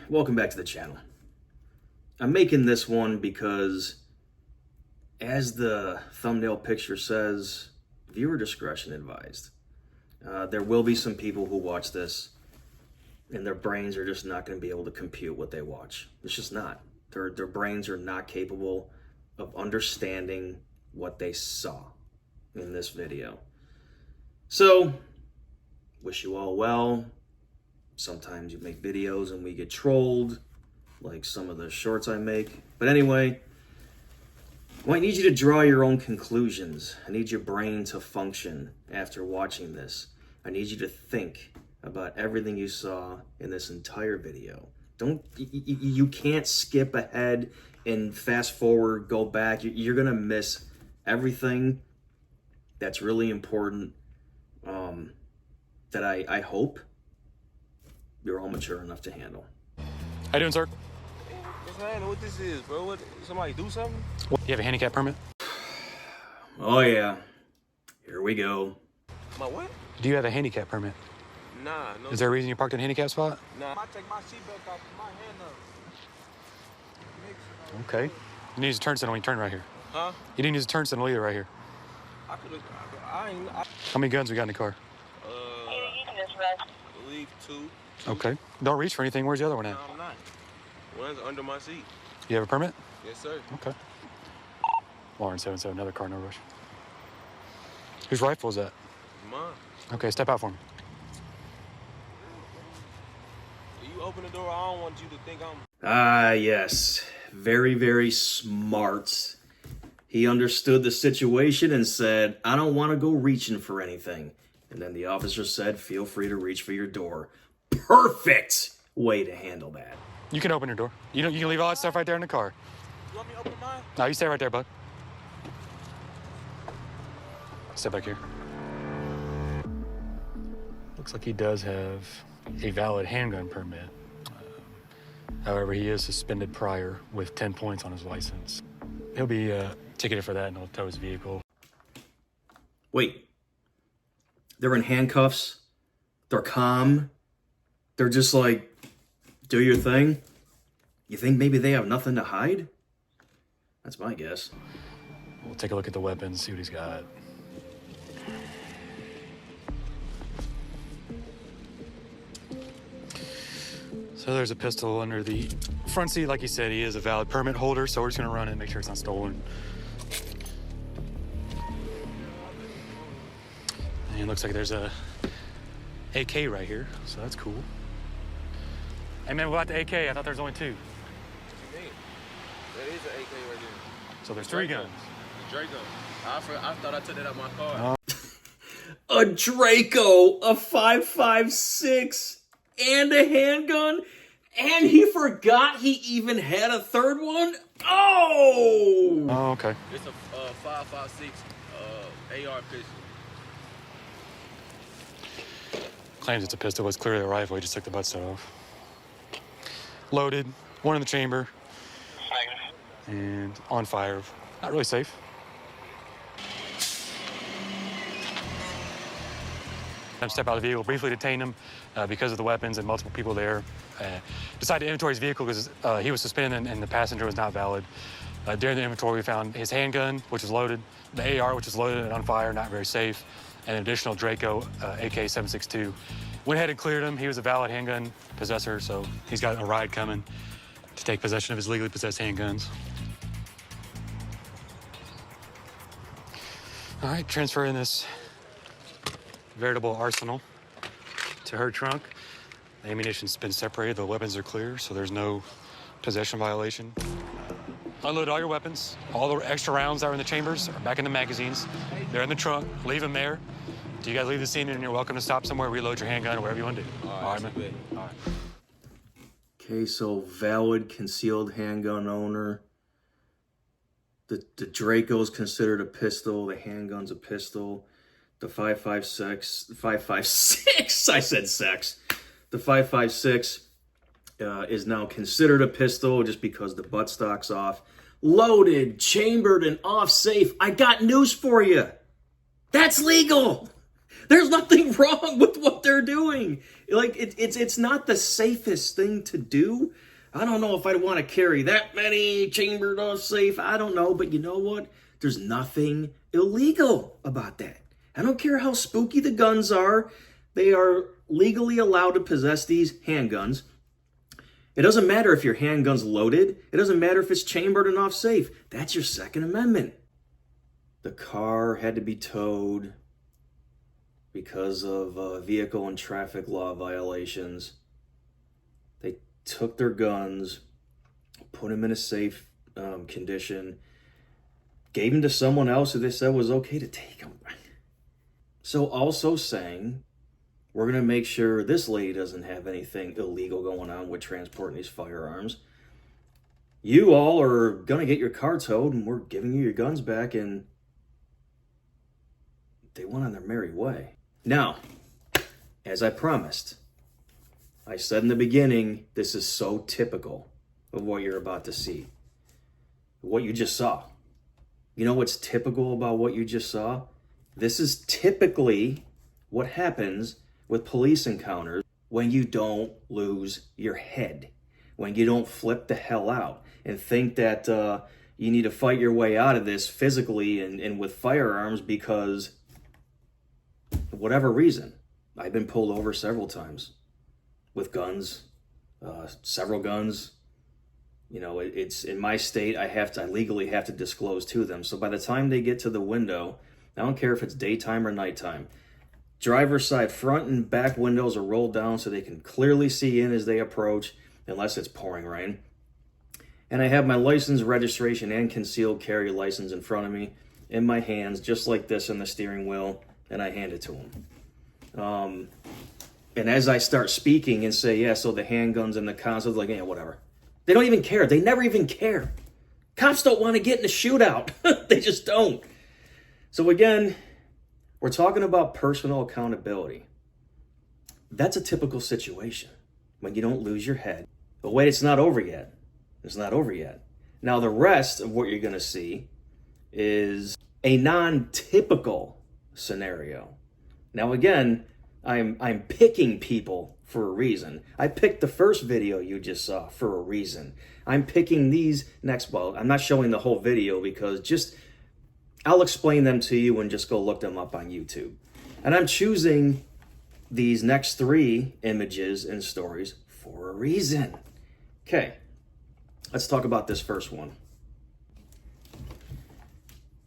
welcome back to the channel. I'm making this one because, as the thumbnail picture says, viewer discretion advised. There will be some people who watch this and their brains are just not going to be able to compute what they watch. It's just not. Their brains are not capable of understanding what they saw in this video. So, wish you all well. Sometimes you make videos and we get trolled, like some of the shorts I make. But anyway, well, I need you to draw your own conclusions. I need your brain to function after watching this. I need you to think about everything you saw in this entire video. You can't skip ahead and fast forward, go back. You're gonna miss everything that's really important, that I hope you're all mature enough to handle. How you doing, sir? I don't know what this is, bro. What, somebody do something? You have a handicap permit? Oh yeah, here we go. My what? Do you have a handicap permit? Nah, no. Is there a reason you parked in a handicap spot? Nah. I take my seatbelt off, my hand up. Okay. You need to use a turn signal when you turn right here. Huh? You didn't use a turn signal either right here. I could've, I ain't, How many guns we got in the car? I believe two. Okay. Don't reach for anything. Where's the other one at? No, I'm not. One's under my seat. You have a permit? Yes, sir. Okay. Lauren 77, another car, no rush. Whose rifle is that? Mine. Okay, step out for me. You open the door, I don't want you to think I'm... Ah, yes. Very, very smart. He understood the situation and said, I don't want to go reaching for anything. And then the officer said, feel free to reach for your door. Perfect way to handle that. You can open your door. You can leave all that stuff right there in the car. You want me to open mine? No, you stay right there, bud. Step back here. Looks like he does have a valid handgun permit. However, he is suspended prior with 10 points on his license. He'll be ticketed for that and he'll tow his vehicle. Wait. They're in handcuffs. They're calm. They're just like, do your thing. You think maybe they have nothing to hide? That's my guess. We'll take a look at the weapons, see what he's got. So there's a pistol under the front seat. Like you said, he is a valid permit holder, so we're just gonna run it and make sure it's not stolen. And it looks like there's a AK right here, so that's cool. Hey man, what about the AK? I thought there was only two. What you mean? That is an AK right there. So there's three guns. The Draco. I thought I took it out my car. A Draco, a 5.56, and a handgun, and he forgot he even had a third one? Oh! Oh, okay. It's a 5.56 AR pistol. Claims it's a pistol, but it's clearly a rifle. He just took the buttstock off. Loaded, one in the chamber, and on fire. Not really safe. Step out of the vehicle, briefly detain him because of the weapons and multiple people there. Decided to inventory his vehicle because he was suspended and the passenger was not valid. During the inventory, we found his handgun, which was loaded, the AR, which was loaded and on fire, not very safe, and an additional Draco AK-762. Went ahead and cleared him. He was a valid handgun possessor, so he's got a ride coming to take possession of his legally possessed handguns. All right, transferring this veritable arsenal to her trunk. The ammunition's been separated, the weapons are clear, so there's no possession violation. Unload all your weapons. All the extra rounds that are in the chambers are back in the magazines. They're in the trunk. Leave them there. You guys leave the scene and you're welcome to stop somewhere, reload your handgun, or whatever you want to do. All right, man. All right. Okay, so valid concealed handgun owner. The Draco's considered a pistol. The handgun's a pistol. The 5.56, I said sex. The 5.56 is now considered a pistol just because the buttstock's off. Loaded, chambered, and off safe. I got news for you. That's legal. There's nothing wrong with what they're doing. Like, it's not the safest thing to do. I don't know if I'd want to carry that many chambered off safe. I don't know. But you know what? There's nothing illegal about that. I don't care how spooky the guns are. They are legally allowed to possess these handguns. It doesn't matter if your handgun's loaded. It doesn't matter if it's chambered and off safe. That's your Second Amendment. The car had to be towed because of vehicle and traffic law violations. They took their guns, put them in a safe condition, gave them to someone else who they said was okay to take them. So also saying, we're going to make sure this lady doesn't have anything illegal going on with transporting these firearms. You all are going to get your car towed, and we're giving you your guns back, and they went on their merry way. Now, as I promised, I said in the beginning, this is so typical of what you're about to see. What you just saw. You know what's typical about what you just saw? This is typically what happens with police encounters when you don't lose your head, when you don't flip the hell out and think that you need to fight your way out of this physically and with firearms because for whatever reason. I've been pulled over several times with guns, several guns. You know, it's in my state, I legally have to disclose to them. So by the time they get to the window, I don't care if it's daytime or nighttime, driver's side front and back windows are rolled down so they can clearly see in as they approach, unless it's pouring rain. And I have my license, registration, and concealed carry license in front of me, in my hands, just like this in the steering wheel, and I hand it to them. And as I start speaking and say, yeah, so the handguns and the consoles, like, yeah, whatever. They don't even care. They never even care. Cops don't want to get in a shootout. They just don't. So again, we're talking about personal accountability. That's a typical situation when you don't lose your head. But wait, it's not over yet. It's not over yet. Now, the rest of what you're going to see is a non-typical scenario. Now, again, I'm picking people for a reason. I picked the first video you just saw for a reason. I'm picking these next, well, I'm not showing the whole video because I'll explain them to you and just go look them up on YouTube. And I'm choosing these next 3 images and stories for a reason. Okay, let's talk about this first one.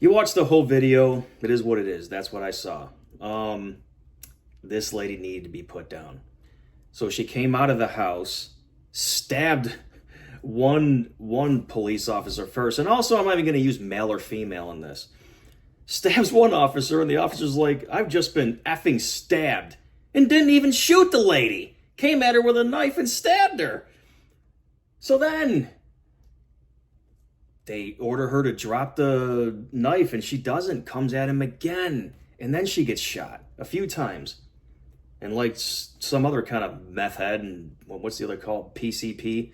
You watch the whole video, it is what it is. That's what I saw. This lady needed to be put down. So she came out of the house, stabbed one police officer first, and also I'm not even going to use male or female in this. Stabs one officer, and the officer's like, I've just been effing stabbed, and didn't even shoot the lady. Came at her with a knife and stabbed her. So then they order her to drop the knife, and she doesn't, comes at him again, and then she gets shot a few times. And like some other kind of meth head, and what's the other called? PCP,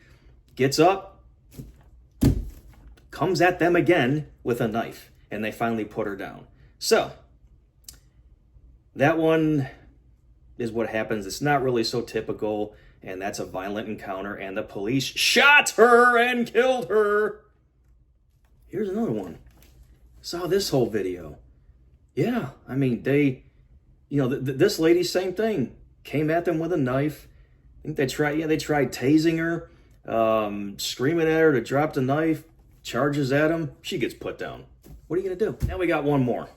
gets up, comes at them again with a knife, and they finally put her down. So, that one is what happens. It's not really so typical, and that's a violent encounter, and the police shot her and killed her. Here's another one. Saw this whole video. Yeah, I mean, this lady, same thing. Came at them with a knife. I think they tried tasing her, screaming at her to drop the knife, charges at him. She gets put down. What are you going to do? Now we got one more.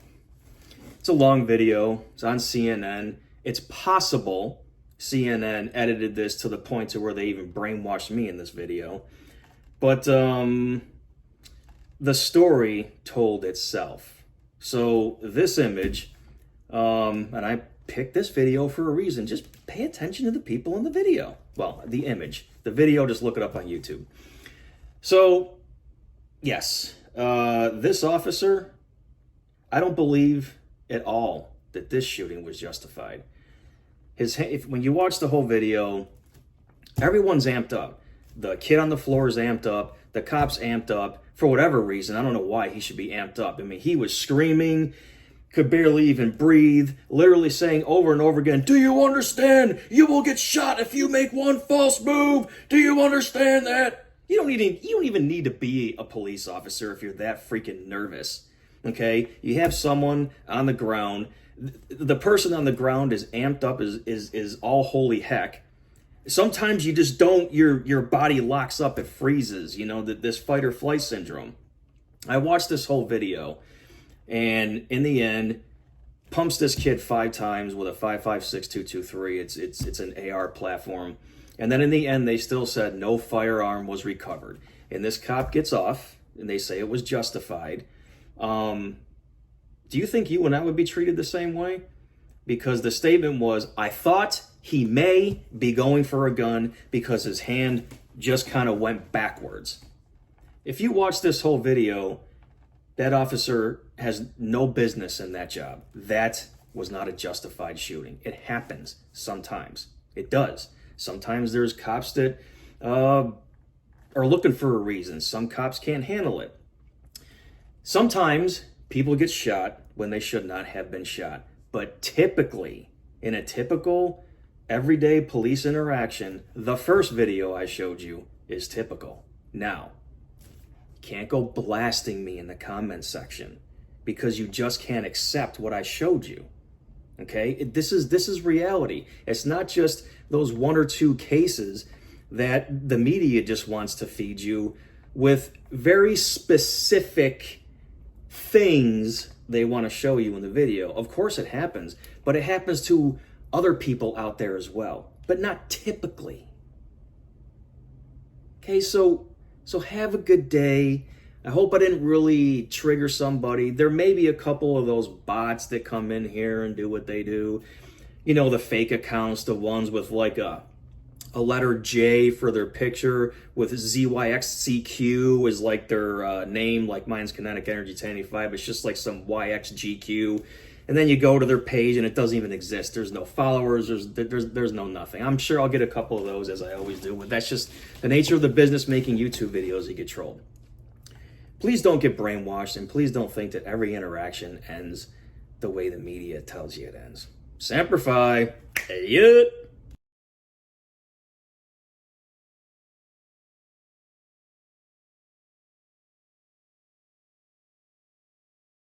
It's a long video. It's on CNN. It's possible CNN edited this to the point to where they even brainwashed me in this video. But the story told itself. So this image, and I picked this video for a reason. Just pay attention to the people in the video. Well, the image. The video, just look it up on YouTube. So, yes, this officer, I don't believe at all that this shooting was justified. When you watch the whole video, everyone's amped up. The kid on the floor is amped up. The cop's amped up. For whatever reason, I don't know why he should be amped up. I mean, he was screaming. could barely even breathe, literally saying over and over again, "Do you understand? You will get shot if you make one false move. Do you understand that?" You don't even need to be a police officer if you're that freaking nervous. Okay? You have someone on the ground. The person on the ground is amped up, is all holy heck. Sometimes you just don't, your body locks up, it freezes, this fight or flight syndrome. I watched this whole video, and in the end, pumps this kid 5 times with a 5.56 It's an AR platform. And then in the end, they still said no firearm was recovered. And this cop gets off, and they say it was justified. Do you think you and I would be treated the same way? Because the statement was, "I thought he may be going for a gun because his hand just kind of went backwards." If you watch this whole video, that officer has no business in that job. That was not a justified shooting. It happens sometimes. It does. Sometimes there's cops that are looking for a reason. Some cops can't handle it. Sometimes people get shot when they should not have been shot. But typically, in a typical everyday police interaction, the first video I showed you is typical. Now, you can't go blasting me in the comments section because you just can't accept what I showed you. Okay? This is reality. It's not just those 1 or 2 cases that the media just wants to feed you with very specific things they want to show you in the video. Of course it happens, but it happens to other people out there as well, but not typically. Okay, so have a good day. I hope I didn't really trigger somebody. There may be a couple of those bots that come in here and do what they do. The fake accounts, the ones with like a letter J for their picture with ZYXCQ is like their name, like mine's Kinetic Energy 1085. It's just like some YXGQ. And then you go to their page and it doesn't even exist. There's no followers, there's no nothing. I'm sure I'll get a couple of those, as I always do, but that's just the nature of the business making YouTube videos. You get trolled. Please don't get brainwashed, and please don't think that every interaction ends the way the media tells you it ends. Semper Fi. Hey,